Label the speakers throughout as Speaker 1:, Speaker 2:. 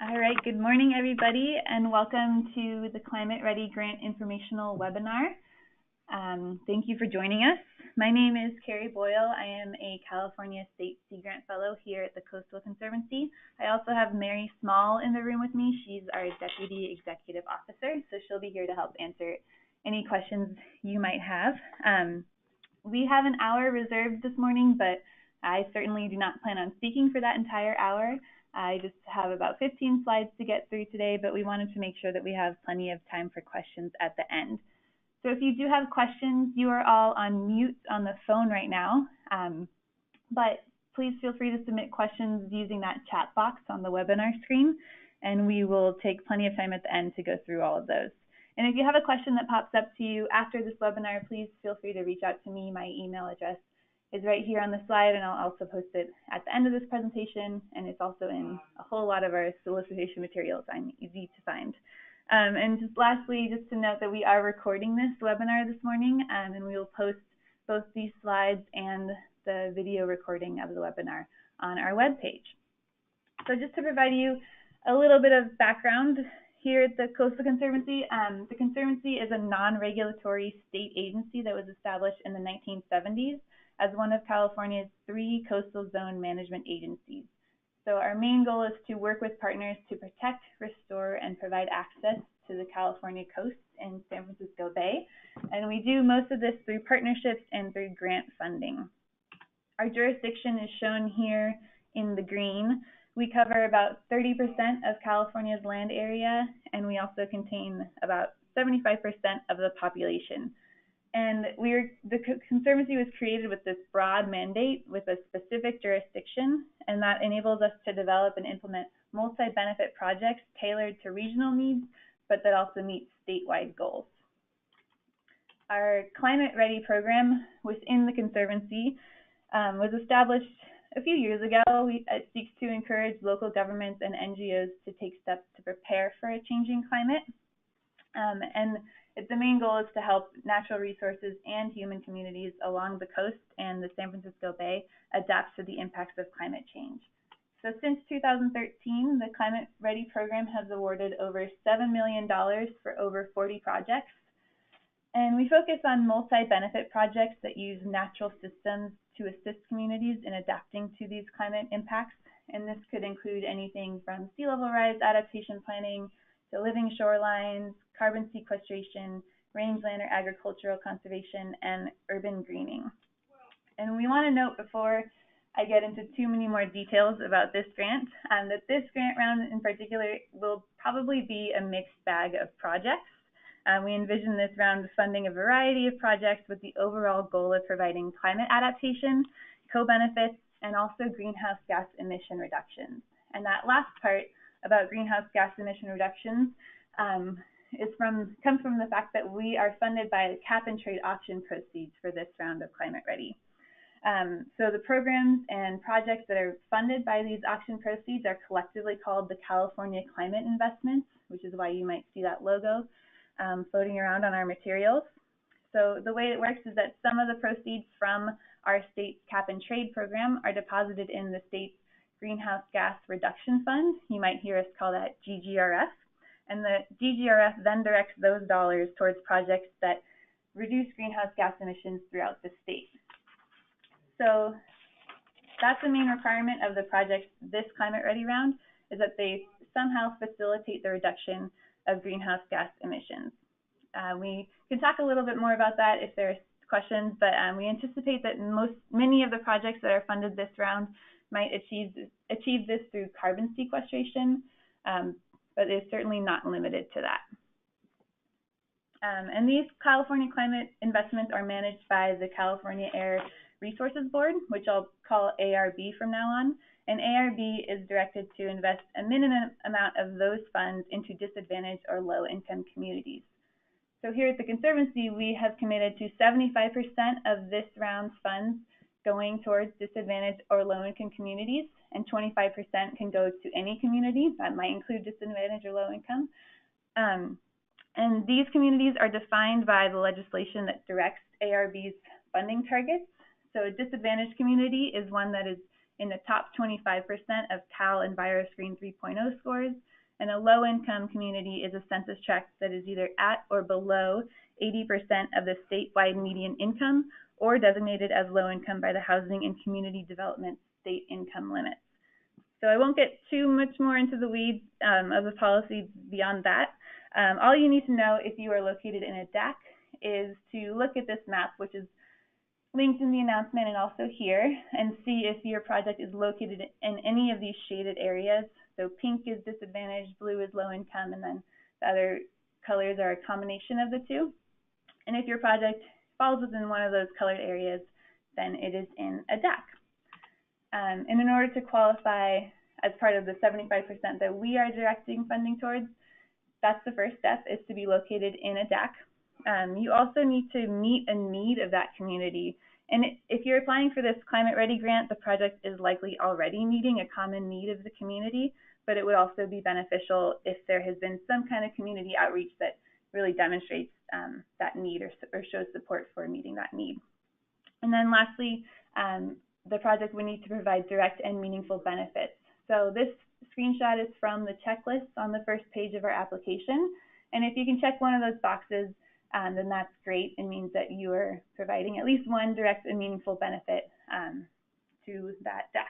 Speaker 1: All right, good morning, everybody, and welcome to the Climate Ready Grant Informational webinar. Thank you for joining us. My name is Carrie Boyle. I am a California State Sea Grant Fellow here at the Coastal Conservancy. I also have Mary Small in the room with me. She's our Deputy Executive Officer, so she'll be here to help answer any questions you might have. We have an hour reserved this morning, but I certainly do not plan on speaking for that entire hour. I just have about 15 slides to get through today, but we wanted to make sure that we have plenty of time for questions at the end. So if you do have questions, you are all on mute on the phone right now, but please feel free to submit questions using that chat box on the webinar screen, and we will take plenty of time at the end to go through all of those. And if you have a question that pops up to you after this webinar, please feel free to reach out to me. My email address is right here on the slide, and I'll also post it at the end of this presentation, and it's also in a whole lot of our solicitation materials. I'm easy to find. And just lastly, just to note that we are recording this webinar this morning, and we will post both these slides and the video recording of the webinar on our webpage. So just to provide you a little bit of background here at the Coastal Conservancy, the Conservancy is a non-regulatory state agency that was established in the 1970s as one of California's 3 coastal zone management agencies. So our main goal is to work with partners to protect, restore, and provide access to the California coast and San Francisco Bay. And we do most of this through partnerships and through grant funding. Our jurisdiction is shown here in the green. We cover about 30% of California's land area, and we also contain about 75% of the population. And the Conservancy was created with this broad mandate with a specific jurisdiction, and that enables us to develop and implement multi-benefit projects tailored to regional needs, but that also meet statewide goals. Our Climate Ready program within the Conservancy was established a few years ago. It seeks to encourage local governments and NGOs to take steps to prepare for a changing climate. And the main goal is to help natural resources and human communities along the coast and the San Francisco Bay adapt to the impacts of climate change. So since 2013, the Climate Ready program has awarded over $7 million for over 40 projects. And we focus on multi-benefit projects that use natural systems to assist communities in adapting to these climate impacts. And this could include anything from sea level rise adaptation planning to living shorelines, carbon sequestration, rangeland or agricultural conservation, and urban greening. And we want to note before I get into too many more details about this grant, that this grant round in particular will probably be a mixed bag of projects. We envision this round funding a variety of projects with the overall goal of providing climate adaptation, co-benefits, and also greenhouse gas emission reductions. And that last part about greenhouse gas emission reductions comes from the fact that we are funded by cap and trade auction proceeds for this round of Climate Ready. So the programs and projects that are funded by these auction proceeds are collectively called the California Climate Investments, which is why you might see that logo floating around on our materials. So the way it works is that some of the proceeds from our state's cap and trade program are deposited in the state's Greenhouse Gas Reduction Fund. You might hear us call that GGRF. And the GGRF then directs those dollars towards projects that reduce greenhouse gas emissions throughout the state. So that's the main requirement of the projects this Climate Ready round, is that they somehow facilitate the reduction of greenhouse gas emissions. We can talk a little bit more about that if there are questions, but we anticipate that many of the projects that are funded this round might achieve this through carbon sequestration, but it's certainly not limited to that. And these California climate investments are managed by the California Air Resources Board, which I'll call ARB from now on. And ARB is directed to invest a minimum amount of those funds into disadvantaged or low-income communities. So here at the Conservancy, we have committed to 75% of this round's funds going towards disadvantaged or low-income communities, and 25% can go to any community. That might include disadvantaged or low-income. And these communities are defined by the legislation that directs ARB's funding targets. So a disadvantaged community is one that is in the top 25% of Cal EnviroScreen 3.0 scores, and a low-income community is a census tract that is either at or below 80% of the statewide median income, or designated as low income by the Housing and Community Development state income limits. So I won't get too much more into the weeds of the policy beyond that. All you need to know if you are located in a DAC is to look at this map, which is linked in the announcement and also here, and see if your project is located in any of these shaded areas. So pink is disadvantaged, blue is low income, and then the other colors are a combination of the two. And if your project falls within one of those colored areas, then it is in a DAC. And in order to qualify as part of the 75% that we are directing funding towards, that's the first step, is to be located in a DAC. You also need to meet a need of that community. And if you're applying for this Climate Ready grant, the project is likely already meeting a common need of the community, but it would also be beneficial if there has been some kind of community outreach that really demonstrates that need or shows support for meeting that need. And then lastly, the project would need to provide direct and meaningful benefits. So this screenshot is from the checklist on the first page of our application. And if you can check one of those boxes, then that's great. It means that you are providing at least one direct and meaningful benefit to that DAC.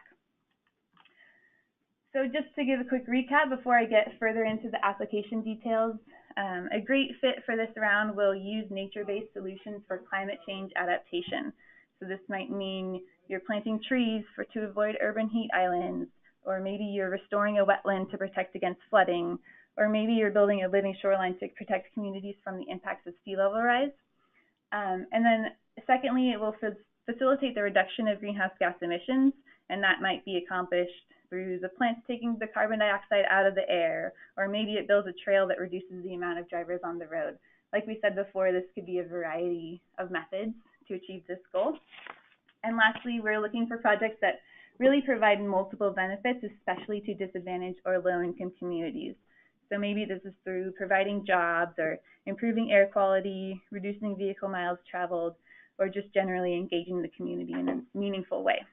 Speaker 1: So just to give a quick recap before I get further into the application details, a great fit for this round will use nature-based solutions for climate change adaptation. So this might mean you're planting trees to avoid urban heat islands, or maybe you're restoring a wetland to protect against flooding, or maybe you're building a living shoreline to protect communities from the impacts of sea level rise. And then secondly, it will facilitate the reduction of greenhouse gas emissions, and that might be accomplished through the plants taking the carbon dioxide out of the air, or maybe it builds a trail that reduces the amount of drivers on the road. Like we said before, this could be a variety of methods to achieve this goal. And lastly, we're looking for projects that really provide multiple benefits, especially to disadvantaged or low-income communities. So maybe this is through providing jobs or improving air quality, reducing vehicle miles traveled, or just generally engaging the community in a meaningful way.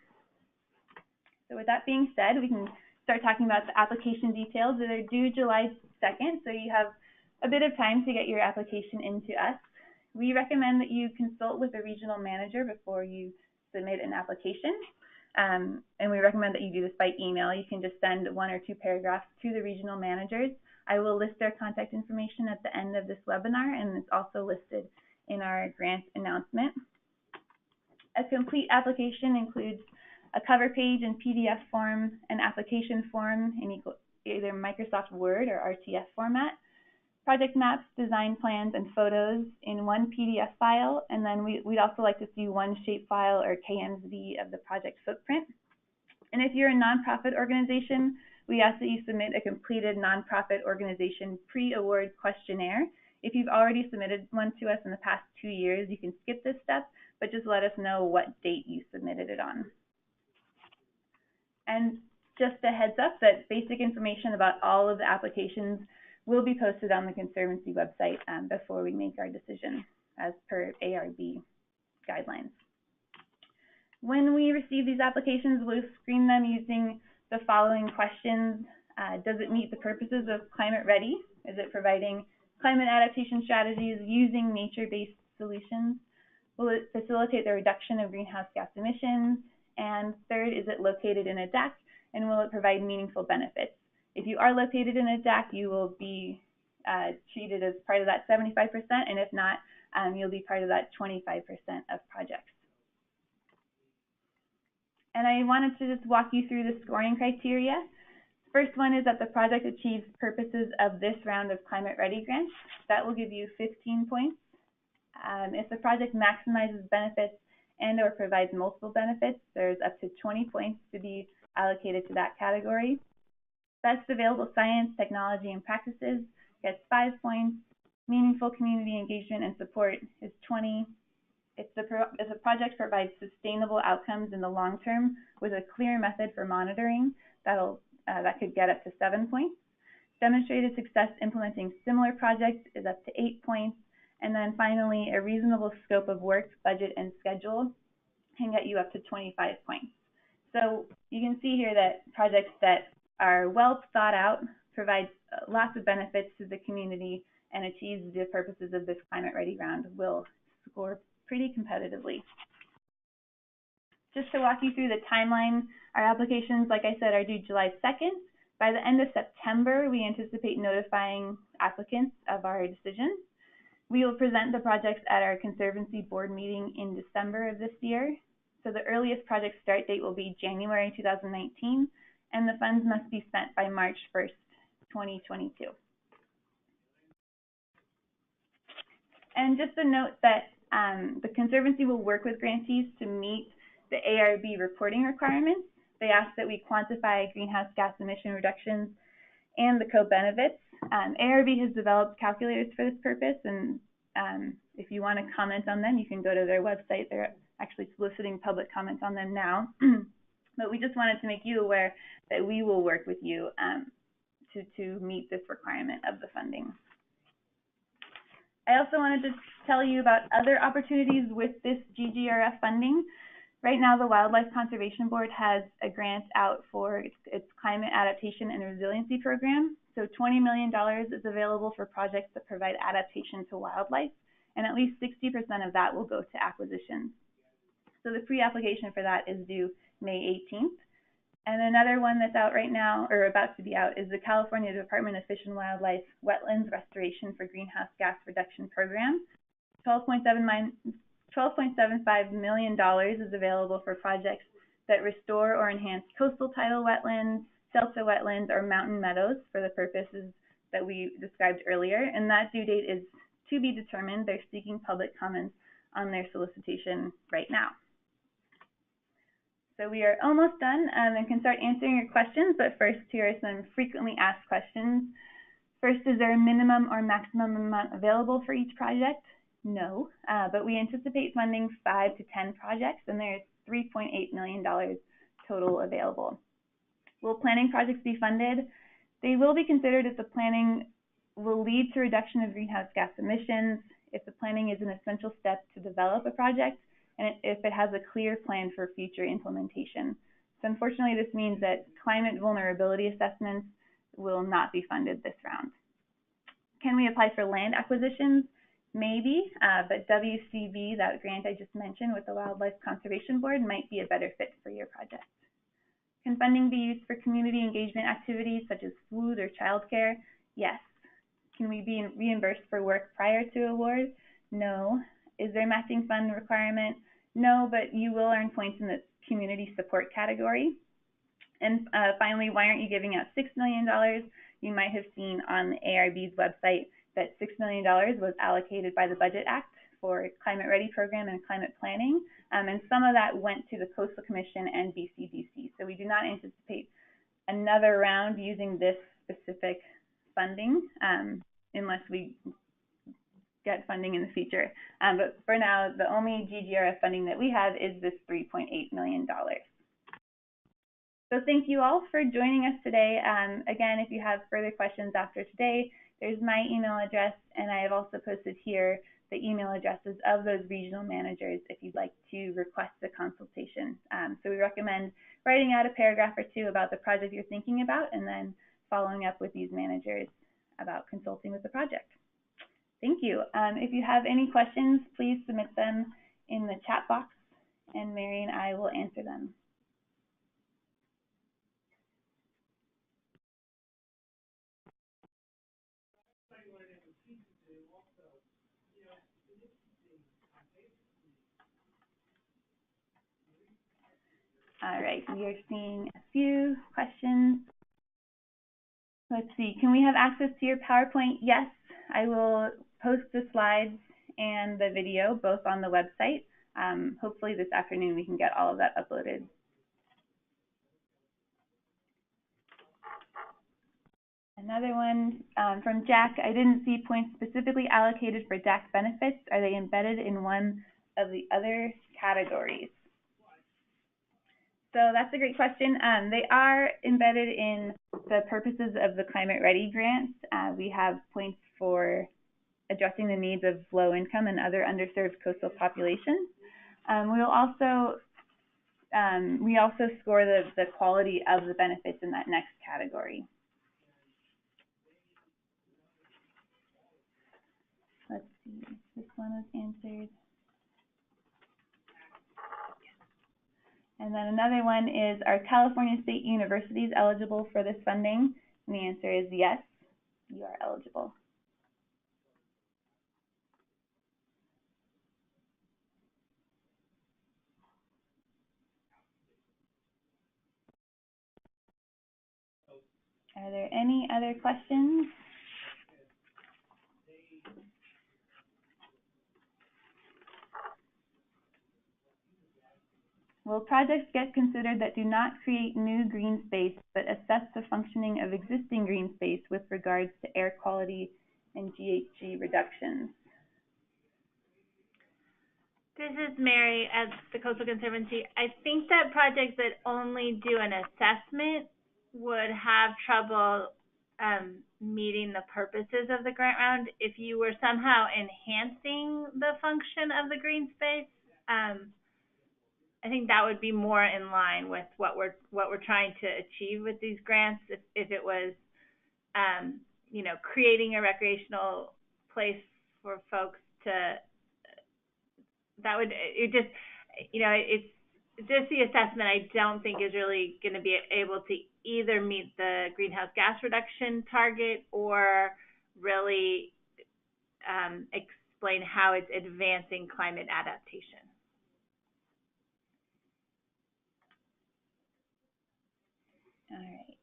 Speaker 1: So with that being said, we can start talking about the application details that are due July 2nd, so you have a bit of time to get your application into us. We recommend that you consult with a regional manager before you submit an application, and we recommend that you do this by email. You can just send 1 or 2 paragraphs to the regional managers. I will list their contact information at the end of this webinar, and it's also listed in our grant announcement. A complete application includes a cover page in PDF form, an application form in either Microsoft Word or RTF format, project maps, design plans, and photos in one PDF file, and then we'd also like to see one shapefile or KMZ of the project footprint. And if you're a nonprofit organization, we ask that you submit a completed nonprofit organization pre-award questionnaire. If you've already submitted one to us in the past 2 years, you can skip this step, but just let us know what date you submitted it on. And just a heads up that basic information about all of the applications will be posted on the Conservancy website before we make our decision as per ARB guidelines. When we receive these applications, we'll screen them using the following questions. Does it meet the purposes of Climate Ready? Is it providing climate adaptation strategies using nature-based solutions? Will it facilitate the reduction of greenhouse gas emissions? And third, is it located in a DAC, and will it provide meaningful benefits? If you are located in a DAC, you will be treated as part of that 75%, and if not, you'll be part of that 25% of projects. And I wanted to just walk you through the scoring criteria. First one is that the project achieves purposes of this round of Climate Ready grants. That will give you 15 points. If the project maximizes benefits and or provides multiple benefits, there's up to 20 points to be allocated to that category. Best available science, technology, and practices gets 5 points. Meaningful community engagement and support is 20. If the project provides sustainable outcomes in the long term with a clear method for monitoring, that could get up to 7 points. Demonstrated success implementing similar projects is up to 8 points. And then finally, a reasonable scope of work, budget, and schedule can get you up to 25 points. So you can see here that projects that are well thought out, provide lots of benefits to the community, and achieves the purposes of this Climate Ready round will score pretty competitively. Just to walk you through the timeline, our applications, like I said, are due July 2nd. By the end of September, we anticipate notifying applicants of our decision. We will present the projects at our Conservancy board meeting in December of this year. So the earliest project start date will be January 2019, and the funds must be spent by March 1st, 2022. And just a note that the Conservancy will work with grantees to meet the ARB reporting requirements. They ask that we quantify greenhouse gas emission reductions and the co-benefits. ARB has developed calculators for this purpose, and if you want to comment on them, you can go to their website. They're actually soliciting public comments on them now. But we just wanted to make you aware that we will work with you to meet this requirement of the funding. I also wanted to tell you about other opportunities with this GGRF funding. Right now, the Wildlife Conservation Board has a grant out for its Climate Adaptation and Resiliency Program. So $20 million is available for projects that provide adaptation to wildlife, and at least 60% of that will go to acquisitions. So the pre-application for that is due May 18th. And another one that's out right now, or about to be out, is the California Department of Fish and Wildlife Wetlands Restoration for Greenhouse Gas Reduction Program. $12.75 million is available for projects that restore or enhance coastal tidal wetlands, delta wetlands, or mountain meadows for the purposes that we described earlier. And that due date is to be determined. They're seeking public comments on their solicitation right now. So we are almost done and can start answering your questions, but first here are some frequently asked questions. First, is there a minimum or maximum amount available for each project? No, but we anticipate funding 5 to 10 projects, and there's $3.8 million total available. Will planning projects be funded? They will be considered if the planning will lead to reduction of greenhouse gas emissions, if the planning is an essential step to develop a project, and if it has a clear plan for future implementation. So unfortunately, this means that climate vulnerability assessments will not be funded this round. Can we apply for land acquisitions? Maybe, but WCB, that grant I just mentioned with the Wildlife Conservation Board, might be a better fit for your project. Can funding be used for community engagement activities such as food or childcare? Yes. Can we be reimbursed for work prior to award? No. Is there a matching fund requirement? No, but you will earn points in the community support category. And finally, why aren't you giving out $6 million? You might have seen on the ARB's website that $6 million was allocated by the Budget Act for Climate Ready program and climate planning, and some of that went to the Coastal Commission and BCDC. So we do not anticipate another round using this specific funding unless we get funding in the future. But for now, the only GGRF funding that we have is this $3.8 million. So thank you all for joining us today. Again, if you have further questions after today, there's my email address, and I have also posted here the email addresses of those regional managers if you'd like to request a consultation. So we recommend writing out a paragraph or two about the project you're thinking about, and then following up with these managers about consulting with the project. Thank you. If you have any questions, please submit them in the chat box, and Mary and I will answer them. All right, we are seeing a few questions. Let's see, can we have access to your PowerPoint? Yes, I will post the slides and the video both on the website. Hopefully this afternoon we can get all of that uploaded. Another one from Jack. I didn't see points specifically allocated for DACS benefits. Are they embedded in one of the other categories? So that's a great question. They are embedded in the purposes of the Climate Ready grants. We have points for addressing the needs of low income and other underserved coastal populations. We will also we also score the quality of the benefits in that next category. Let's see, this one was answered. And then another one is, are California State Universities eligible for this funding? And the answer is yes, you are eligible. Are there any other questions? Will projects get considered that do not create new green space but assess the functioning of existing green space with regards to air quality and GHG reductions?
Speaker 2: This is Mary at the Coastal Conservancy. I think that projects that only do an assessment would have trouble meeting the purposes of the grant round. If you were somehow enhancing the function of the green space, I think that would be more in line with what we're trying to achieve with these grants. If it was, you know, creating a recreational place for folks to, that would, it just, you know, it's just the assessment I don't think is really going to be able to either meet the greenhouse gas reduction target or really explain how it's advancing climate adaptation.
Speaker 1: All right.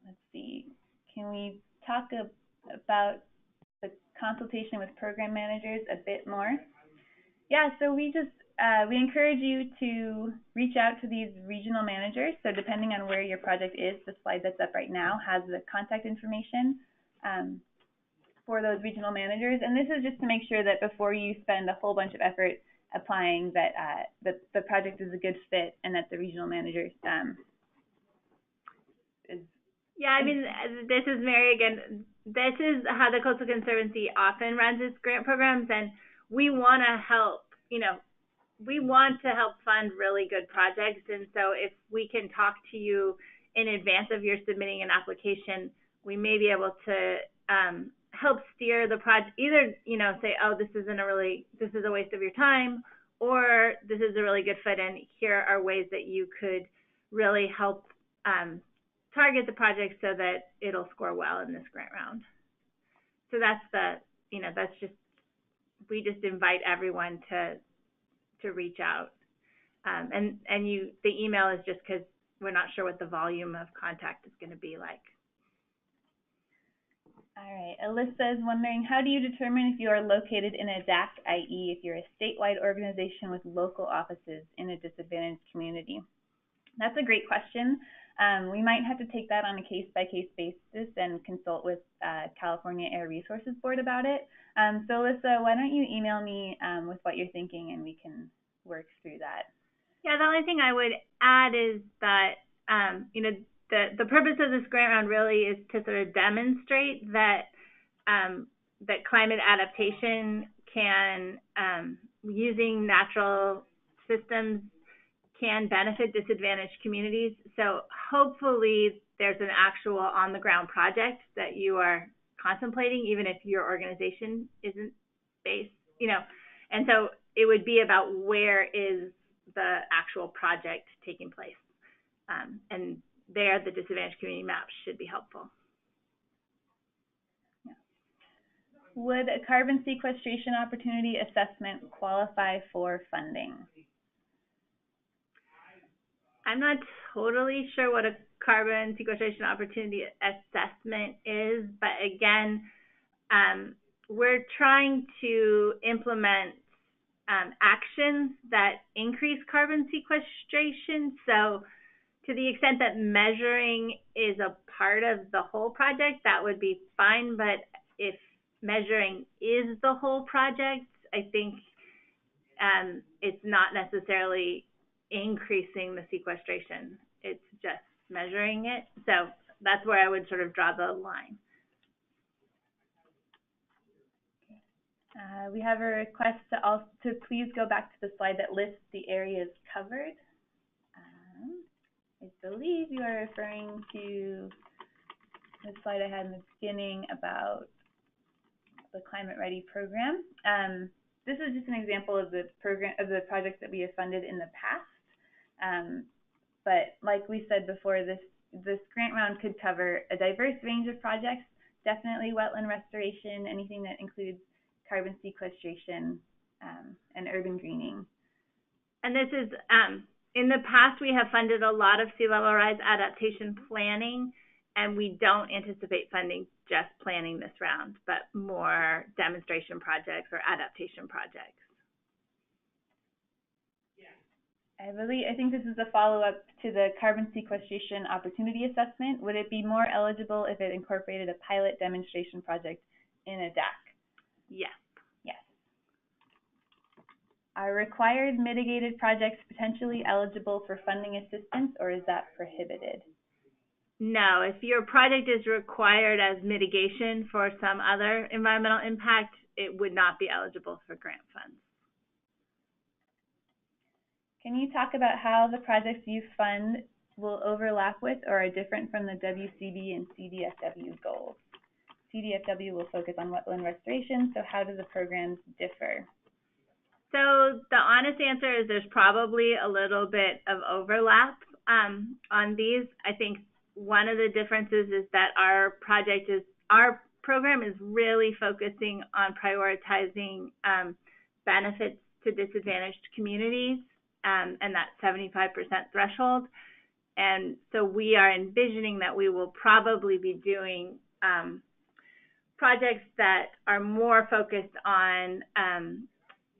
Speaker 1: Let's see. Can we talk about the consultation with program managers a bit more? Yeah, so we encourage you to reach out to these regional managers. So depending on where your project is, the slide that's up right now has the contact information for those regional managers. And this is just to make sure that before you spend a whole bunch of effort applying, that the project is a good fit and that the regional manager is.
Speaker 2: Yeah, I mean, this is Mary again. This is how the Coastal Conservancy often runs its grant programs, and we want to help, you know, we want to help fund really good projects. And so if we can talk to you in advance of your submitting an application, we may be able to help steer the project, either, you know, say, oh, this is a waste of your time, or this is a really good fit, and here are ways that you could really help target the project so that it'll score well in this grant round. So that's we just invite everyone to reach out. And the email is just because we're not sure what the volume of contact is going to be like.
Speaker 1: All right, Alyssa is wondering, how do you determine if you are located in a DACS, i.e. if you're a statewide organization with local offices in a disadvantaged community? That's a great question. We might have to take that on a case-by-case basis and consult with California Air Resources Board about it. So Alyssa, why don't you email me with what you're thinking, and we can work through that.
Speaker 2: Yeah, the only thing I would add is that, you know, the purpose of this grant round really is to sort of demonstrate that that climate adaptation can, using natural systems, can benefit disadvantaged communities. So hopefully there's an actual on-the-ground project that you are contemplating, even if your organization isn't based, you know. And so it would be about where is the actual project taking place. And there, the disadvantaged community maps should be helpful.
Speaker 1: Yeah. Would a carbon sequestration opportunity assessment qualify for funding?
Speaker 2: I'm not totally sure what a carbon sequestration opportunity assessment is, but again, we're trying to implement actions that increase carbon sequestration. So to the extent that measuring is a part of the whole project, that would be fine. But if measuring is the whole project, I think it's not necessarily increasing the sequestration. It's just measuring it. So that's where I would sort of draw the line.
Speaker 1: We have a request to please go back to the slide that lists the areas covered. I believe you are referring to the slide I had in the beginning about the Climate Ready program. This is just an example of the projects that we have funded in the past. But like we said before, this grant round could cover a diverse range of projects, definitely wetland restoration, anything that includes carbon sequestration, and urban greening.
Speaker 2: And this is, in the past, we have funded a lot of sea level rise adaptation planning, and we don't anticipate funding just planning this round, but more demonstration projects or adaptation projects.
Speaker 1: I think this is a follow-up to the carbon sequestration opportunity assessment. Would it be more eligible if it incorporated a pilot demonstration project in a DAC?
Speaker 2: Yes.
Speaker 1: Yes. Are required mitigated projects potentially eligible for funding assistance, or is that prohibited?
Speaker 2: No, if your project is required as mitigation for some other environmental impact, it would not be eligible for grant funds.
Speaker 1: Can you talk about how the projects you fund will overlap with or are different from the WCB and CDFW goals? CDFW will focus on wetland restoration, so how do the programs differ?
Speaker 2: So the honest answer is there's probably a little bit of overlap on these. I think one of the differences is that our program is really focusing on prioritizing benefits to disadvantaged communities and that 75% threshold. And so we are envisioning that we will probably be doing projects that are more focused on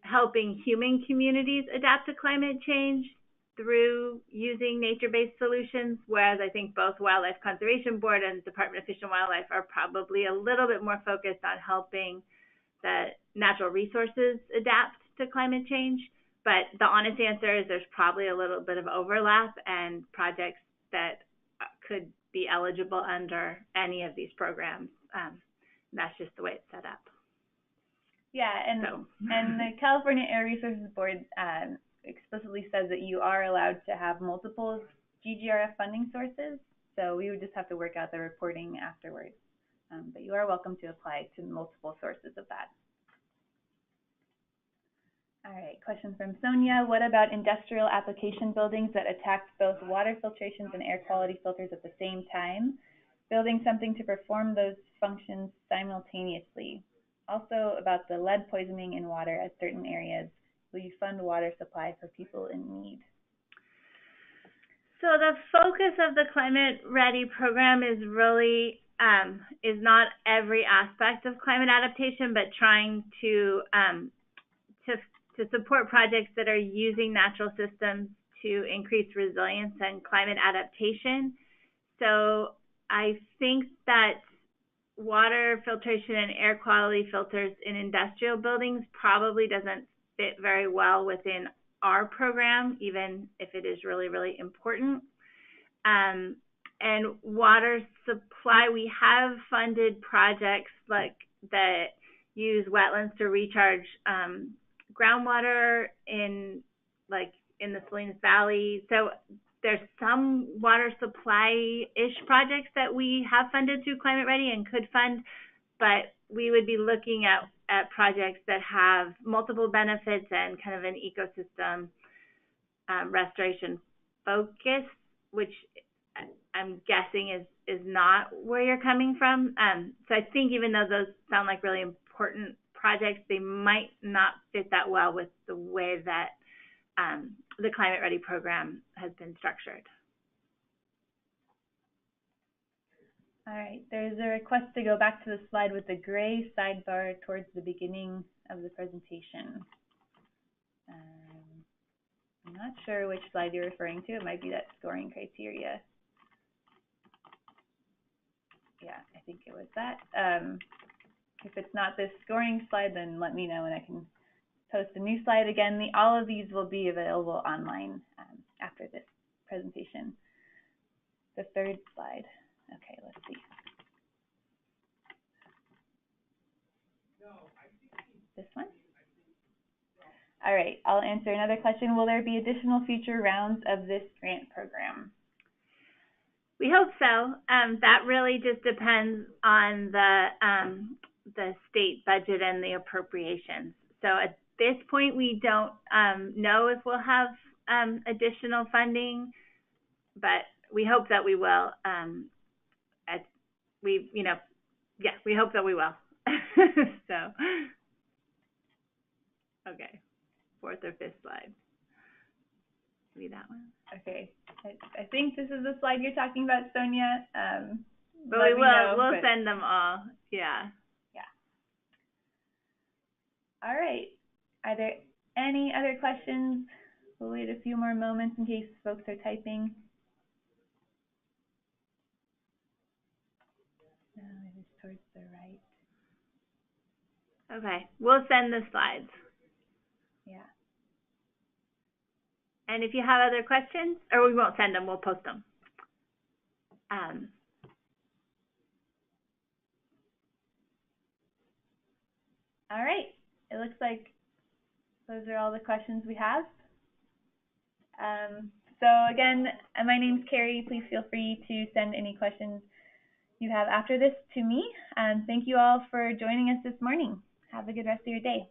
Speaker 2: helping human communities adapt to climate change through using nature-based solutions, whereas I think both Wildlife Conservation Board and Department of Fish and Wildlife are probably a little bit more focused on helping the natural resources adapt to climate change. But the honest answer is there's probably a little bit of overlap, and projects that could be eligible under any of these programs. That's just the way it's set up.
Speaker 1: Yeah, and the California Air Resources Board explicitly says that you are allowed to have multiple GGRF funding sources, so we would just have to work out the reporting afterwards. But you are welcome to apply to multiple sources of that. All right, question from Sonia. What about industrial application buildings that attack both water filtrations and air quality filters at the same time? Building something to perform those functions simultaneously. Also about the lead poisoning in water at certain areas. Will you fund water supply for people in need?
Speaker 2: So the focus of the Climate Ready program is really is not every aspect of climate adaptation, but trying to support projects that are using natural systems to increase resilience and climate adaptation. So I think that water filtration and air quality filters in industrial buildings probably doesn't fit very well within our program, even if it is really, really important. And water supply, we have funded projects like that use wetlands to recharge groundwater in the Salinas Valley. So there's some water supply-ish projects that we have funded through Climate Ready and could fund, but we would be looking at projects that have multiple benefits and kind of an ecosystem restoration focus, which I'm guessing is not where you're coming from. So I think even though those sound like really important projects, they might not fit that well with the way that the Climate Ready program has been structured.
Speaker 1: All right, there's a request to go back to the slide with the gray sidebar towards the beginning of the presentation. I'm not sure which slide you're referring to. It might be that scoring criteria. Yeah, I think it was that. If it's not this scoring slide, then let me know and I can post a new slide again. All of these will be available online after this presentation. The third slide. Okay, let's see. This one? All right, I'll answer another question. Will there be additional future rounds of this grant program?
Speaker 2: We hope so. That really just depends on the state budget and the appropriations. So at this point, we don't know if we'll have additional funding, but we hope that we will. We hope that we will. So, okay, fourth or fifth slide. Maybe that one.
Speaker 1: Okay, I think this is the slide you're talking about, Sonia.
Speaker 2: But we'll send them all. Yeah.
Speaker 1: Yeah. All right. Are there any other questions? We'll wait a few more moments in case folks are typing. No, it is towards the right.
Speaker 2: Okay, we'll send the slides.
Speaker 1: Yeah.
Speaker 2: And if you have other questions, or we won't send them, we'll post them.
Speaker 1: All right. It looks like those are all the questions we have. So again, my name's Carrie. Please feel free to send any questions you have after this to me. Thank you all for joining us this morning. Have a good rest of your day.